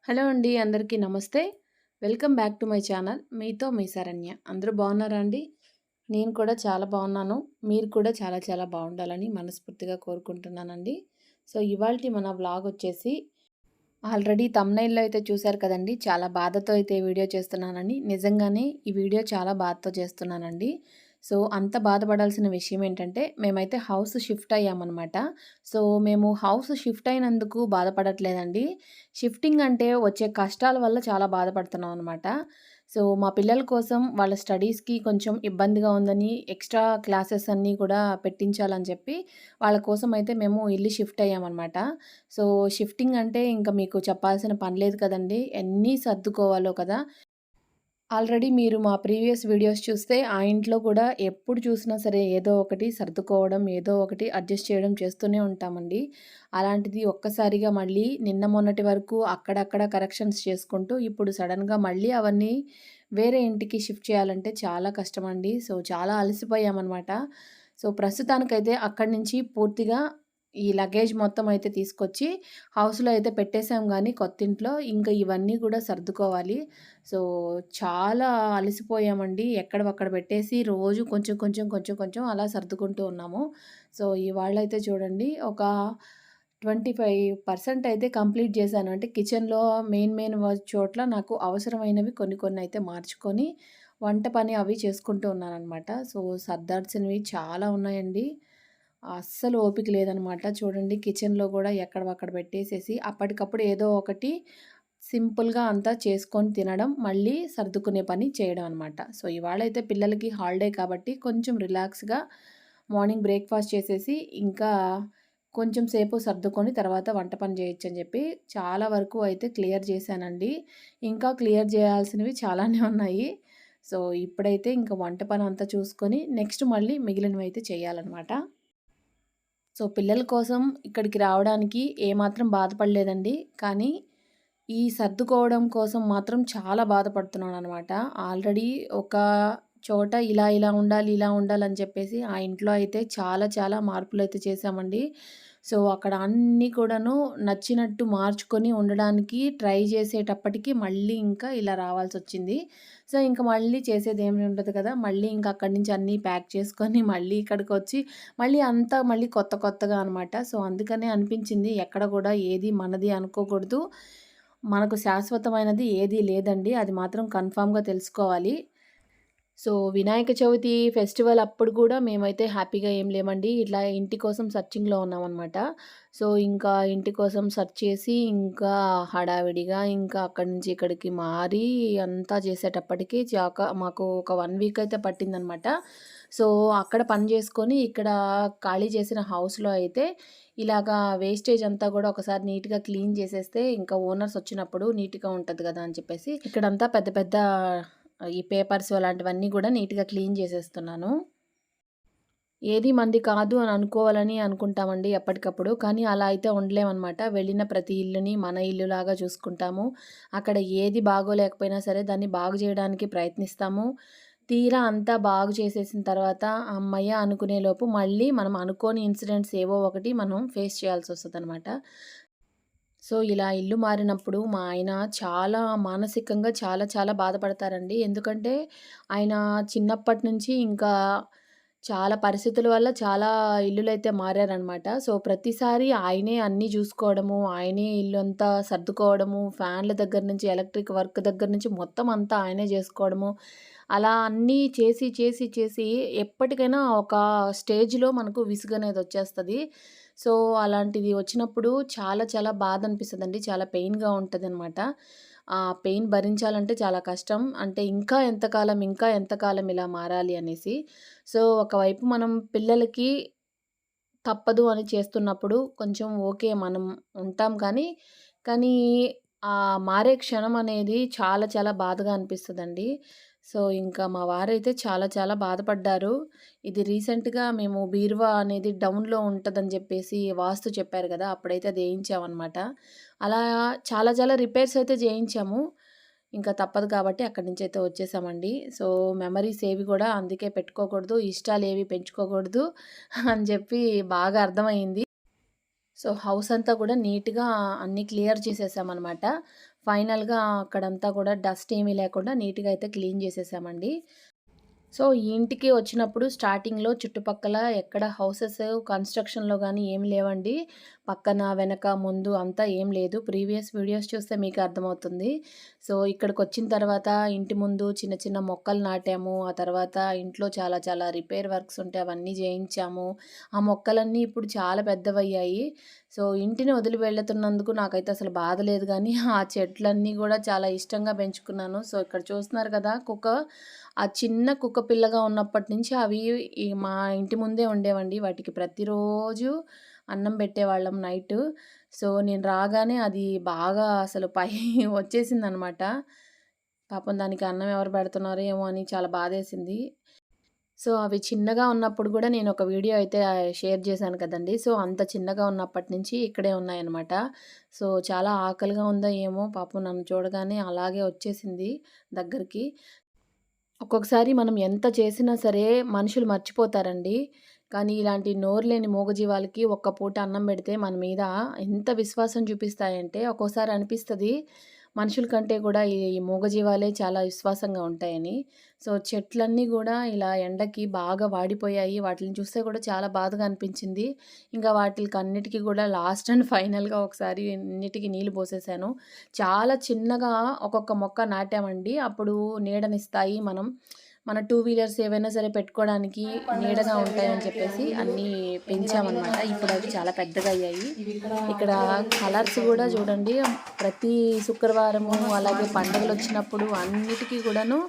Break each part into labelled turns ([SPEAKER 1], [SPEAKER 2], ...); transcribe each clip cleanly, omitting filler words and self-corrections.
[SPEAKER 1] Hello అండి. అందరికీ నమస్తే. Welcome back to my channel. మీతో మీ శరణ్య. అందరూ బాగున్నారా అండి? నేను కూడా చాలా బాగున్నాను. మీరు కూడా చాలా చాలా బాగుండాలని మనస్ఫూర్తిగా కోరుకుంటున్నానండి. సో, ఇవాల్టి మన వ్లాగ్ వచ్చేసి ఆల్రెడీ థంబ్‌నెయిల్‌లో అయితే చూసారు కదండీ! చాలా బాధతో అయితే వీడియో చేస్తున్నానని. నిజంగానే ఈ వీడియో చాలా బాధతో చేస్తున్నానండి. సో, అంత బాధపడాల్సిన విషయం ఏంటంటే, మేమైతే హౌస్ షిఫ్ట్ అయ్యామనమాట. సో, మేము హౌస్ షిఫ్ట్ అయినందుకు బాధపడట్లేదండి. షిఫ్టింగ్ అంటే వచ్చే కష్టాల వల్ల చాలా బాధపడుతున్నాం అనమాట. సో, మా పిల్లల కోసం వాళ్ళ స్టడీస్‌కి కొంచెం ఇబ్బందిగా ఉందని ఎక్స్‌ట్రా క్లాసెస్ అన్నీ కూడా పెట్టించాలని చెప్పి, వాళ్ళ కోసం అయితే మేము ఇల్లు షిఫ్ట్ అయ్యామనమాట. సో, షిఫ్టింగ్ అంటే ఇంక మీకు చెప్పాల్సిన పని లేదు కదండీ! ఎన్ని సర్దుకోవాలో కదా! ఆల్రెడీ మీరు మా ప్రీవియస్ వీడియోస్ చూస్తే ఆ ఇంట్లో కూడా ఎప్పుడు చూసినా సరే ఏదో ఒకటి సర్దుకోవడం, ఏదో ఒకటి అడ్జస్ట్ చేయడం చేస్తూనే ఉంటామండి. అలాంటిది ఒక్కసారిగా మళ్ళీ నిన్న మొన్నటి వరకు అక్కడక్కడ కరెక్షన్స్ చేసుకుంటూ ఇప్పుడు సడెన్‌గా మళ్ళీ అవన్నీ వేరే ఇంటికి షిఫ్ట్ చేయాలంటే చాలా కష్టమండి. సో, చాలా అలసిపోయామనమాట. సో, ప్రస్తుతానికైతే అక్కడి నుంచి పూర్తిగా ఈ లగేజ్ మొత్తం అయితే తీసుకొచ్చి హౌస్‌లో అయితే పెట్టేసాం గానీ కొత్తింట్లో. ఇంకా ఇవన్నీ కూడా సర్దుకోవాలి. సో, చాలా అలసిపోయామండి. ఎక్కడివక్కడ పెట్టేసి రోజు కొంచెం, కొంచెం, కొంచెం, కొంచెం అలా సర్దుకుంటూ ఉన్నాము. సో, ఇవాళైతే చూడండి ఒక 25% అయితే కంప్లీట్ చేశాను. అంటే కిచెన్‌లో మెయిన్ చోట్ల నాకు అవసరమైనవి కొన్ని కొన్నయితే మార్చుకొని, వంట పని అవి చేసుకుంటూ ఉన్నాననమాట. సో, సర్దాల్సినవి చాలా ఉన్నాయండి. అస్సలు ఓపిక లేదనమాట. చూడండి కిచెన్‌లో గూడా ఎక్కడివక్కడ పెట్టేసేసి అప్పటికప్పుడు ఏదో ఒకటి సింపుల్‌గా అంతా చేసుకొని తినడం, మళ్ళీ సర్దుకునే పని చేయడం అనమాట. సో, ఇవాళైతే పిల్లలకి హాలిడే కాబట్టి కొంచెం రిలాక్స్‌గా మార్నింగ్ బ్రేక్‌ఫాస్ట్ చేసేసి, ఇంకా కొంచెం సేపు సర్దుకొని తర్వాత వంట పని చేయొచ్చని చెప్పి చాలా వరకు అయితే క్లియర్ చేశానండి. ఇంకా క్లియర్ చేయాల్సినవి చాలానే ఉన్నాయి. సో, ఇప్పుడైతే ఇంక వంట పనంతా చూసుకొని నెక్స్ట్ మళ్ళీ మిగిలినవైతే చేయాలనమాట. సో, పిల్లల కోసం ఇక్కడికి రావడానికి ఏమాత్రం బాధపడలేదండి. కానీ, ఈ సర్దుకోవడం కోసం మాత్రం చాలా బాధపడుతున్నాననమాట. ఆల్రెడీ ఒక చోట ఇలా ఉండాలి, ఇలా ఉండాలని చెప్పేసి ఆ ఇంట్లో అయితే చాలా చాలా మార్పులైతే చేశామండి. సో, అక్కడ అన్నీ కూడాను నచ్చినట్టు మార్చుకొని ఉండడానికి ట్రై చేసేటప్పటికి మళ్ళీ ఇంకా ఇలా రావాల్సొచ్చింది. సో, ఇంక మళ్ళీ చేసేదేమి ఉండదు కదా! మళ్ళీ ఇంక అక్కడి నుంచి అన్నీ ప్యాక్ చేసుకొని మళ్ళీ ఇక్కడికొచ్చి మళ్ళీ అంతా మళ్ళీ కొత్తగా అనమాట. సో, అందుకనే అనిపించింది ఎక్కడ గూడా ఏది మనది అనుకోకూడదు. మనకు శాశ్వతమైనది ఏదీ లేదండి. అది మాత్రం కన్ఫర్మ్‌గా తెలుసుకోవాలి. సో, వినాయక చవితి ఫెస్టివల్ అప్పుడు కూడా మేమైతే హ్యాపీగా ఏం లేమండి. ఇట్లా ఇంటి కోసం సర్చింగ్‌లో ఉన్నామనమాట. సో, ఇంకా ఇంటి కోసం సెర్చ్ చేసి, ఇంకా హడావిడిగా ఇంకా అక్కడి నుంచి ఇక్కడికి మారి అంతా చేసేటప్పటికి మాకు ఒక 1 వీక్ అయితే పట్టిందనమాట. సో, అక్కడ పని చేసుకొని, ఇక్కడ ఖాళీ చేసిన హౌస్‌లో అయితే ఇలాగా వేస్టేజ్ అంతా గూడా ఒకసారి నీట్‌గా క్లీన్ చేసేస్తే, ఇంకా ఓనర్స్ వచ్చినప్పుడు నీట్‌గా ఉంటది గదా! అని చెప్పేసి ఇక్కడంతా పెద్ద పెద్ద ఈ పేపర్స్ అలాంటివన్నీ గూడా నీట్‌గా క్లీన్ చేసేస్తున్నాను. ఏది మనది కాదు అని అనుకోవాలని అనుకుంటామండి ఎప్పటికప్పుడు. కానీ అలా అయితే ఉండలేమనమాట. వెళ్ళిన ప్రతి ఇల్లుని మన ఇల్లులాగా చూసుకుంటాము. అక్కడ ఏది బాగోలేకపోయినా సరే దాన్ని బాగు చేయడానికి ప్రయత్నిస్తాము. తీరా అంతా బాగు చేసేసిన తర్వాత హమ్మయ్య! అనుకునేలోపు మళ్ళీ మనం అనుకోని ఇన్సిడెంట్స్ ఏవో ఒకటి మనం ఫేస్ చేయాల్సొస్తదనమాట. సో, ఇలా ఇల్లు మారినప్పుడు మా ఆయన చాలా మానసికంగా చాలా చాలా బాధపడతారండి. ఎందుకంటే, ఆయన చిన్నప్పటి నుంచి ఇంకా చాలా పరిస్థితుల వల్ల చాలా ఇల్లులైతే మారారనమాట. సో, ప్రతిసారి ఆయనే అన్నీ చూసుకోవడము, ఆయనే ఇల్లంతా సర్దుకోవడము, ఫ్యాన్ల దగ్గర నుంచి, ఎలక్ట్రిక్ వర్క్ దగ్గర నుంచి మొత్తం అంతా ఆయనే జేసుకోవడము. అలా అన్నీ చేసి ఎప్పటికైనా ఒక స్టేజ్‌లో మనకు విసుగనేదొచ్చేస్తది. సో, అలాంటిది వచ్చినప్పుడు చాలా చాలా బాధనిపిస్తదండి. చాలా పెయిన్‌గా ఉంటదనమాట. ఆ పెయిన్ భరించాలంటే చాలా కష్టం. అంటే ఇంకా ఎంతకాలం ఇలా మారాలి అనేసి. సో, ఒకవైపు మనం పిల్లలకి తప్పదు అని చేస్తున్నప్పుడు కొంచెం ఓకే. మనం ఉంటాం కానీ మారే క్షణం అనేది చాలా చాలా బాధగా అనిపిస్తదండి. సో, ఇంకా మా వారైతే చాలా చాలా బాధపడ్డారు. ఇది రీసెంట్‌గా మేము బీరువా అనేది డౌన్‌లో ఉంటదని జెప్పేసి వాస్తు చెప్పారు గదా! అప్పుడైతే అది ఏయించామనమాట. అలా చాలా చాలా రిపేర్స్ అయితే జేయించాము. ఇంకా తప్పదు కాబట్టి అక్కడి నుంచయితే వచ్చేసామండి. సో, మెమరీస్ ఏవి గూడా అందుకే పెట్టుకోకూడదు. ఇష్టాలేవి పెంచుకోకూడదు అని జెప్పి బాగా అర్థమయింది. సో, హౌస్ అంతా కూడా నీట్‌గా అన్నీ క్లియర్ చేసేసామనమాట. ఫైనల్‌గా అక్కడంతా కూడా డస్ట్ ఏమీ లేకుండా నీట్‌గా అయితే క్లీన్ చేసేసామండి. సో, ఈ ఇంటికి వచ్చినప్పుడు స్టార్టింగ్‌లో చుట్టుపక్కల ఎక్కడ హౌసెస్ కన్‌స్ట్రక్షన్‌లో గాని ఏమి లేవండి. పక్కన, వెనక, ముందు అంతా ఏం లేదు. ప్రీవియస్ వీడియోస్ చూస్తే మీకు అర్థమవుతుంది. సో, ఇక్కడికొచ్చిన తర్వాత ఇంటి ముందు చిన్న చిన్న మొక్కలు నాటాము. ఆ తర్వాత ఇంట్లో చాలా చాలా రిపేర్ వర్క్స్ ఉంటే అవన్నీ చేయించాము. ఆ మొక్కలన్నీ ఇప్పుడు చాలా పెద్దవయ్యాయి. సో, ఇంటిని వదిలి వెళ్తున్నందుకు నాకైతే అసలు బాధ లేదు గానీ, ఆ చెట్లన్నీ గూడా చాలా ఇష్టంగా పెంచుకున్నాను. సో, ఇక్కడ చూస్తున్నారు కదా! ఆ చిన్న కుక్క పిల్లగా ఉన్నప్పటి నుంచి అవి మా ఇంటి ముందే ఉండేవండి. వాటికి ప్రతిరోజు అన్నం పెట్టేవాళ్ళం నైటు. సో, నేను రాగానే అది బాగా అసలు పై వచ్చేసిందనమాట. పాపం దానికి అన్నం ఎవరు పెడుతున్నారో ఏమో అని చాలా బాధేసింది. సో, అవి చిన్నగా ఉన్నప్పుడు గూడా నేనొక వీడియో అయితే షేర్ చేశాను కదండీ! సో, అంత చిన్నగా ఉన్నప్పటి నుంచి ఇక్కడే ఉన్నాయన్నమాట. సో, చాలా ఆకలిగా ఉందో ఏమో పాపం నన్ను చూడగానే అలాగే వచ్చేసింది దగ్గరికి. ఒక్కొక్కసారి మనం ఎంత చేసినా సరే మనుషులు మర్చిపోతారండి. కానీ ఇలాంటి నోరు లేని మూగజీవాలకి ఒక్క పూట అన్నం పెడితే మన మీద ఎంత విశ్వాసం చూపిస్తాయంటే ఒక్కోసారి అనిపిస్తది మనుషుల కంటే కూడా ఈ మూగజీవాలే చాలా విశ్వాసంగా ఉంటాయని. సో, చెట్లన్నీ గూడా ఇలా ఎండకి బాగా వాడిపోయాయి. వాటిలిని చూస్తే కూడా చాలా బాధగా అనిపించింది. ఇంకా వాటిలకన్నిటికి కూడా లాస్ట్ అండ్ ఫైనల్‌గా ఒకసారి అన్నిటికి నీళ్లు పోసేసాను. చాలా చిన్నగా ఒక్కొక్క మొక్క నాటామండి. అప్పుడు నీడనిస్తాయి. మన టూ వీలర్స్ ఏవైనా సరే పెట్టుకోవడానికి నీడగా ఉంటాయని చెప్పేసి అన్నీ పెంచామనమాట. ఇప్పుడవి చాలా పెద్దగా అయ్యాయి. ఇక్కడ కలర్స్ గూడా చూడండి ప్రతి శుక్రవారము అలాగే పండుగలొచ్చినప్పుడు అన్నిటికి కూడాను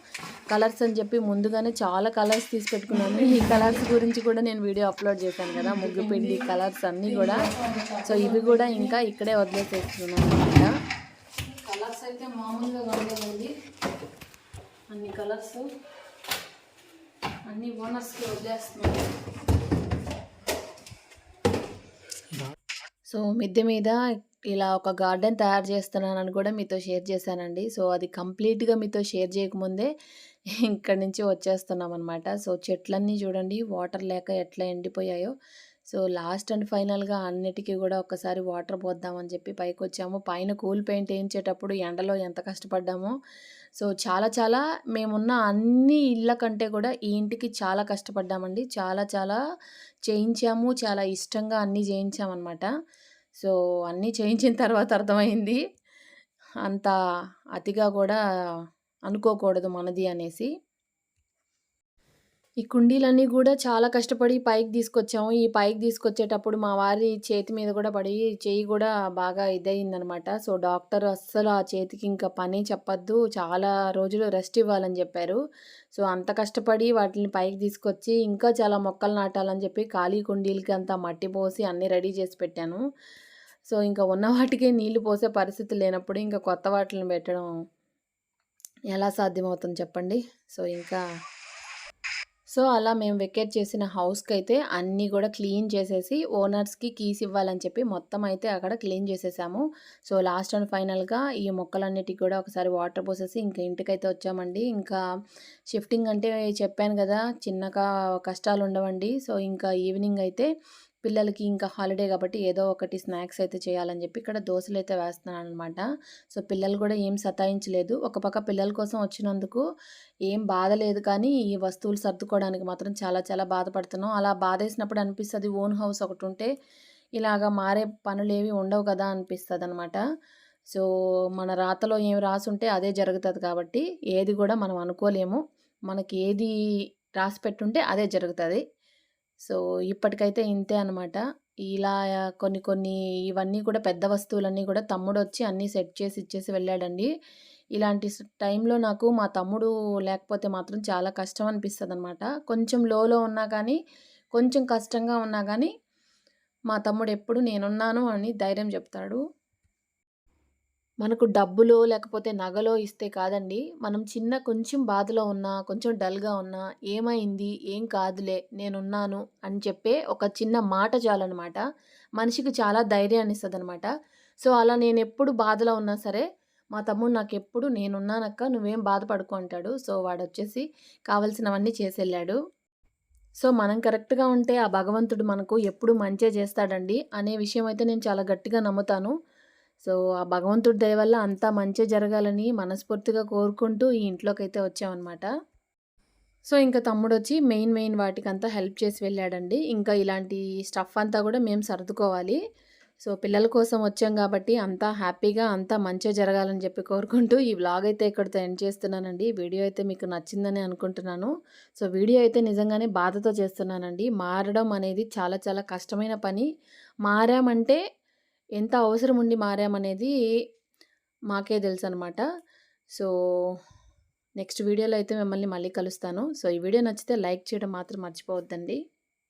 [SPEAKER 1] కలర్స్ అని చెప్పి ముందుగానే చాలా కలర్స్ తీసి పెట్టుకున్నాను. ఈ కలర్స్ గురించి కూడా నేను వీడియో అప్లోడ్ చేశాను కదా! ముగ్గు పిండి కలర్స్ అన్నీ గూడా. సో, ఇవి గూడా ఇంకా ఇక్కడే వదిలేసేస్తున్నాననమాట. కలర్స్ అయితే మామూలుగా కాలేదండి. అన్ని కలర్స్ అన్ని ఓనర్స్‌కి వదిలేస్తున్నాను. సో, మిద్దె మీద ఇలా ఒక గార్డెన్ తయారు చేస్తున్నానని కూడా మీతో షేర్ చేశానండి. సో, అది కంప్లీట్‌గా మీతో షేర్ చేయకముందే ఇక్కడి నుంచి వచ్చేస్తున్నామనమాట. సో, చెట్లన్నీ చూడండి వాటర్ లేక ఎట్లా ఎండిపోయాయో. సో, లాస్ట్ అండ్ ఫైనల్‌గా అన్నిటికి గూడా ఒక్కసారి వాటర్ పోద్దామని చెప్పి పైకొచ్చాము. పైన కూల్ పెయింట్ ఏయించేటప్పుడు ఎండలో ఎంత కష్టపడ్డామో. సో, చాలా చాలా మేమున్న అన్ని ఇళ్ళ కంటే కూడా ఈ ఇంటికి చాలా కష్టపడ్డామండి. చాలా చాలా చేయించాము. చాలా ఇష్టంగా అన్నీ చేయించామనమాట. సో, అన్నీ చేయించిన తర్వాత అర్థమైంది. అంత అతిగా గూడా అనుకోకూడదు మనది అనేసి. ఈ కుండీలన్నీ గూడా చాలా కష్టపడి పైకి తీసుకొచ్చాము. ఈ పైకి తీసుకొచ్చేటప్పుడు మా వారి చేతి మీద గూడా పడి చెయ్యి గూడా బాగా ఇదయిందనమాట. సో, డాక్టర్ అస్సలు ఆ చేతికి ఇంకా పనే చెప్పొద్దు. చాలా రోజులు రెస్ట్ ఇవ్వాలని జెప్పారు. సో, అంత కష్టపడి వాటిని పైకి తీసుకొచ్చి ఇంకా చాలా మొక్కలు నాటాలని జెప్పి ఖాళీ కుండీలకి అంతా మట్టి పోసి అన్నీ రెడీ చేసి పెట్టాను. సో, ఇంకా ఉన్న వాటికే నీళ్లు పోసే పరిస్థితి లేనప్పుడు ఇంకా కొత్త వాటిలిని పెట్టడం ఎలా సాధ్యమవుతుంది చెప్పండి? సో, ఇంకా అలా మేము వెకేట్ చేసిన హౌస్‌కైతే అన్నీ గూడా క్లీన్ చేసేసి ఓనర్స్‌కి కీస్ ఇవ్వాలని చెప్పి మొత్తం అయితే అక్కడ క్లీన్ చేసేసాము. సో, లాస్ట్ అండ్ ఫైనల్‌గా ఈ మొక్కలన్నిటికి గూడా ఒకసారి వాటర్ పోసేసి ఇంక ఇంటికైతే వచ్చామండి. ఇంకా షిఫ్టింగ్ అంటే చెప్పాను గదా! చిన్నగా కష్టాలుండవండి. సో, ఇంకా ఈవినింగ్ అయితే పిల్లలకి ఇంకా హాలిడే గాబట్టి ఏదో ఒకటి స్నాక్స్ అయితే చేయాలని జెప్పి ఇక్కడ దోసలైతే వేస్తున్నాననమాట. సో, పిల్లలు గూడా ఏం సతాయించలేదు. ఒక పక్క పిల్లల కోసం వచ్చినందుకు ఏం బాధ లేదు కానీ, ఈ వస్తువులు సర్దుకోవడానికి మాత్రం చాలా చాలా బాధపడుతున్నాం. అలా బాధేసినప్పుడు అనిపిస్తది ఓన్ హౌస్ ఒకటుంటే ఇలాగ మారే పనులేవి ఉండవు కదా! అనిపిస్తదనమాట. సో, మన రాతలో ఏం రాసుంటే అదే జరుగుతది కాబట్టి, ఏది గూడా మనం అనుకోలేము. మనకి ఏది రాసిపెట్టుంటే అదే జరుగుతది. సో, ఇప్పటికైతే ఇంతే అనమాట. ఇలా కొన్ని కొన్ని ఇవన్నీ కూడా పెద్ద వస్తువులన్నీ కూడా తమ్ముడొచ్చి అన్నీ సెట్ చేసి ఇచ్చేసి వెళ్ళాడండి. ఇలాంటి టైంలో నాకు మా తమ్ముడు లేకపోతే మాత్రం చాలా కష్టం అనిపిస్తదనమాట. కొంచెం లోలో ఉన్నా కానీ, కొంచెం కష్టంగా ఉన్నా గానీ, మా తమ్ముడెప్పుడు నేనున్నాను అని ధైర్యం చెప్తాడు. మనకు డబ్బులో లేకపోతే నగలో ఇస్తే కాదండి. మనం చిన్న కొంచెం బాధలో ఉన్నా, కొంచెం డల్‌గా ఉన్నా, "ఏమైంది? ఏం కాదులే నేనున్నాను" అని చెప్పే ఒక చిన్న మాట చాలనమాట. మనిషికి చాలా ధైర్యాన్నిస్తదనమాట. సో, అలా నేనెప్పుడు బాధలో ఉన్నా సరే, మా తమ్ముడు నాకెప్పుడు "నేనున్నానక్క నువ్వేం బాధపడకు" అంటాడు. సో, వాడొచ్చేసి కావాల్సినవన్నీ చేసెళ్ళాడు. సో, మనం కరెక్ట్‌గా ఉంటే ఆ భగవంతుడు మనకు ఎప్పుడు మంచే చేస్తాడండి అనే విషయం అయితే నేను చాలా గట్టిగా నమ్ముతాను. సో, ఆ భగవంతుడి దయ వల్ల అంతా మంచే జరగాలని మనస్ఫూర్తిగా కోరుకుంటూ ఈ ఇంట్లోకైతే వచ్చామనమాట. సో, ఇంక తమ్ముడొచ్చి మెయిన్ వాటికంతా హెల్ప్ చేసి వెళ్ళాడండి. ఇంకా ఇలాంటి స్టఫ్ అంతా గూడా మేము సర్దుకోవాలి. సో, పిల్లల కోసం వచ్చాం గాబట్టి అంతా హ్యాపీగా అంతా మంచే జరగాలని జెప్పి కోరుకుంటూ ఈ వ్లాగ్ అయితే ఇక్కడితో ఎండ్ చేస్తున్నానండి. వీడియో అయితే మీకు నచ్చిందని అనుకుంటున్నాను. సో, వీడియో అయితే నిజంగానే బాధతో చేస్తున్నానండి. మారడం అనేది చాలా చాలా కష్టమైన పని. మారామంటే ఎంత అవసరం ఉండి మారామనేది మాకే తెలుసనమాట. సో, నెక్స్ట్ వీడియోలో అయితే మిమ్మల్ని మళ్ళీ కలుస్తాను. సో, ఈ వీడియో నచ్చితే లైక్ చేయడం మాత్రం మర్చిపోవద్దండి.